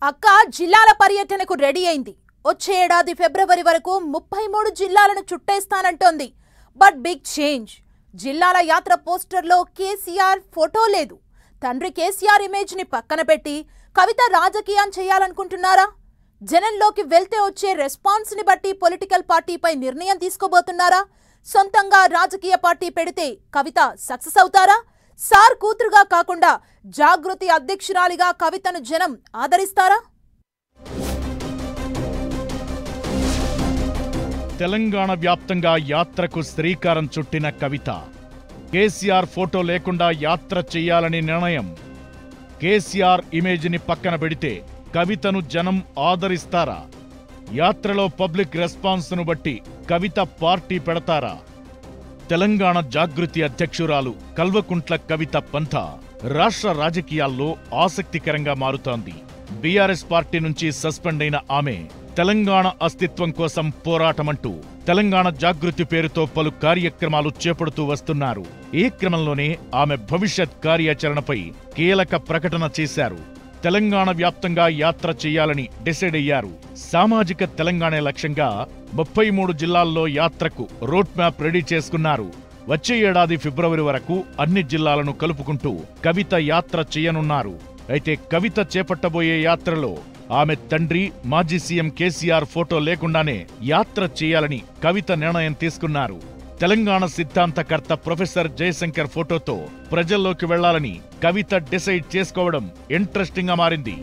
అక్క జిల్లాల పర్యటనకు రెడీ అయింది. వచ్చే ఏడాది ఫిబ్రవరి వరకు 33 జిల్లాలను చుట్టేస్తానంటోంది. But big change. జిల్లాల యాత్ర పోస్టర్లో కేసీఆర్ ఫోటో లేదు. తండ్రి కేసీఆర్ ఇమేజ్ ని పక్కన పెట్టి కవిత రాజకీయం చేయాలనుకుంటున్నారా? జనంలోకి వెళ్తే వచ్చే రెస్పాన్స్ ని బట్టి పొలిటికల్ పార్టీపై నిర్ణయం తీసుకోబోతున్నారా? సొంతంగా రాజకీయ పార్టీ పెడితే కవిత సక్సెస్ అవుతారా? సార్ కూతురుగా కాకుండా జాగృతి అధ్యక్షురాలిగా కవితను జనం ఆదరిస్తారా? తెలంగాణ వ్యాప్తంగా యాత్రకు శ్రీకారం చుట్టిన కవిత కేసీఆర్ ఫోటో లేకుండా యాత్ర చేయాలని నిర్ణయం. కేసీఆర్ ఇమేజ్ని పక్కన పెడితే కవితను జనం ఆదరిస్తారా? యాత్రలో పబ్లిక్ రెస్పాన్స్ను బట్టి కవిత పార్టీ పెడతారా? తెలంగాణ జాగృతి అధ్యక్షురాలు కల్వకుంట్ల కవిత పంథ రాష్ట్ర రాజకీయాల్లో ఆసక్తికరంగా మారుతోంది. బీఆర్ఎస్ పార్టీ నుంచి సస్పెండ్ అయిన ఆమె తెలంగాణ అస్తిత్వం కోసం పోరాటమంటూ తెలంగాణ జాగృతి పేరుతో పలు కార్యక్రమాలు చేపడుతూ వస్తున్నారు. ఈ క్రమంలోనే ఆమె భవిష్యత్ కార్యాచరణపై కీలక ప్రకటన చేశారు. తెలంగాణ వ్యాప్తంగా యాత్ర చేయాలని డిసైడ్ అయ్యారు. సామాజిక తెలంగాణ లక్ష్యంగా 33 జిల్లాల్లో యాత్రకు రోడ్ మ్యాప్ రెడీ చేసుకున్నారు. వచ్చే ఏడాది ఫిబ్రవరి వరకు అన్ని జిల్లాలను కలుపుకుంటూ కవిత యాత్ర చేయనున్నారు. అయితే కవిత చేపట్టబోయే యాత్రలో ఆమె తండ్రి మాజీ సీఎం కేసీఆర్ ఫోటో లేకుండానే యాత్ర చేయాలని కవిత నిర్ణయం తీసుకున్నారు. తెలంగాణ సిద్ధాంతకర్త ప్రొఫెసర్ జయశంకర్ ఫోటోతో ప్రజల్లోకి వెళ్లాలని కవిత డిసైడ్ చేసుకోవడం ఇంట్రెస్టింగ్ గా మారింది.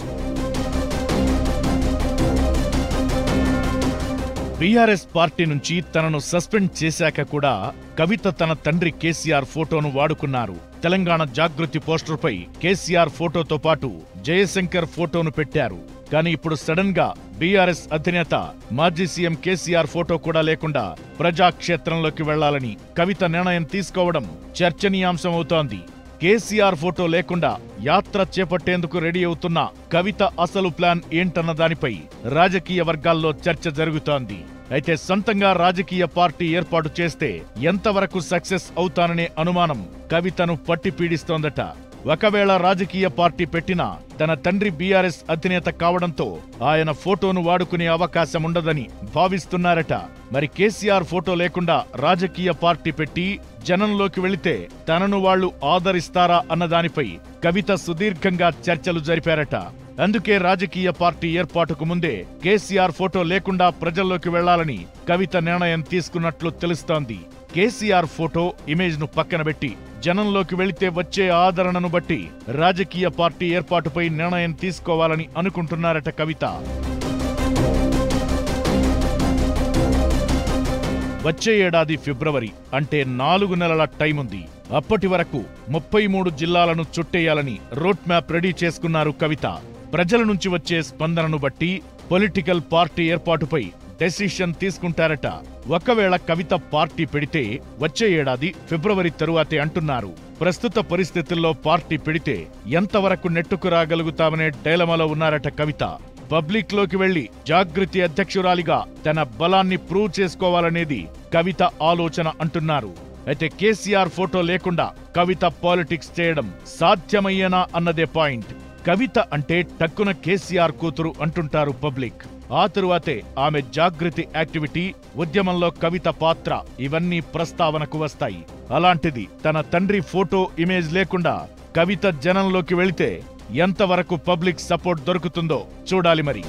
బీఆర్ఎస్ పార్టీ నుంచి తనను సస్పెండ్ చేశాక కూడా కవిత తన తండ్రి కేసీఆర్ ఫోటోను వాడుకున్నారు. తెలంగాణ జాగృతి పోస్టర్పై కేసీఆర్ ఫోటోతో పాటు జయశంకర్ ఫోటోను పెట్టారు. కానీ ఇప్పుడు సడన్ గా బీఆర్ఎస్ అధినేత మాజీ సీఎం కేసీఆర్ ఫోటో కూడా లేకుండా ప్రజాక్షేత్రంలోకి వెళ్లాలని కవిత నిర్ణయం తీసుకోవడం చర్చనీయాంశమవుతోంది. కేసీఆర్ ఫోటో లేకుండా యాత్ర చేపట్టేందుకు రెడీ అవుతున్న కవిత అసలు ప్లాన్ ఏంటన్న దానిపై రాజకీయ వర్గాల్లో చర్చ జరుగుతోంది. అయితే సొంతంగా రాజకీయ పార్టీ ఏర్పాటు చేస్తే ఎంతవరకు సక్సెస్ అవుతాననే అనుమానం కవితను పట్టి పీడిస్తోందట. ఒకవేళ రాజకీయ పార్టీ పెట్టినా తన తండ్రి బీఆర్ఎస్ అధినేత కావడంతో ఆయన ఫోటోను వాడుకునే అవకాశం ఉండదని భావిస్తున్నారట. మరి కేసీఆర్ ఫోటో లేకుండా రాజకీయ పార్టీ పెట్టి జనంలోకి వెళితే తనను వాళ్లు ఆదరిస్తారా అన్నదానిపై కవిత సుదీర్ఘంగా చర్చలు జరిపారట. అందుకే రాజకీయ పార్టీ ఏర్పాటుకు ముందే కేసీఆర్ ఫోటో లేకుండా ప్రజల్లోకి వెళ్లాలని కవిత నిర్ణయం తీసుకున్నట్లు తెలుస్తోంది. కేసీఆర్ ఫోటో ఇమేజ్ ను పక్కన పెట్టి జనంలోకి వెళితే వచ్చే ఆదరణను బట్టి రాజకీయ పార్టీ ఏర్పాటుపై నిర్ణయం తీసుకోవాలని అనుకుంటున్నారట కవిత. వచ్చే ఏడాది ఫిబ్రవరి అంటే 4 నెలల టైం ఉంది. అప్పటి వరకు 33 జిల్లాలను చుట్టేయాలని రోడ్ మ్యాప్ రెడీ చేసుకున్నారు కవిత. ప్రజల నుంచి వచ్చే స్పందనను బట్టి పొలిటికల్ పార్టీ ఏర్పాటుపై డెసిషన్ తీసుకుంటారట. ఒకవేళ కవిత పార్టీ పెడితే వచ్చే ఏడాది ఫిబ్రవరి తరువాతే అంటున్నారు. ప్రస్తుత పరిస్థితుల్లో పార్టీ పెడితే ఎంతవరకు నెట్టుకు రాగలుగుతామనే డైలమాలో ఉన్నారట కవిత. పబ్లిక్ లోకి వెళ్లి జాగృతి అధ్యక్షురాలిగా తన బలాన్ని ప్రూవ్ చేసుకోవాలనేది కవిత ఆలోచన అంటున్నారు. అయితే కేసీఆర్ ఫోటో లేకుండా కవిత పాలిటిక్స్ చేయడం సాధ్యమయ్యేనా అన్నదే పాయింట్. కవిత అంటే టక్కున కేసీఆర్ కూతురు అంటుంటారు పబ్లిక్. ఆ తరువాతే ఆమె జాగృతి యాక్టివిటీ, ఉద్యమంలో కవిత పాత్ర ఇవన్నీ ప్రస్తావనకు వస్తాయి. అలాంటిది తన తండ్రి ఫోటో ఇమేజ్ లేకుండా కవిత జనంలోకి వెళితే ఎంతవరకు పబ్లిక్ సపోర్ట్ దొరుకుతుందో చూడాలి మరి.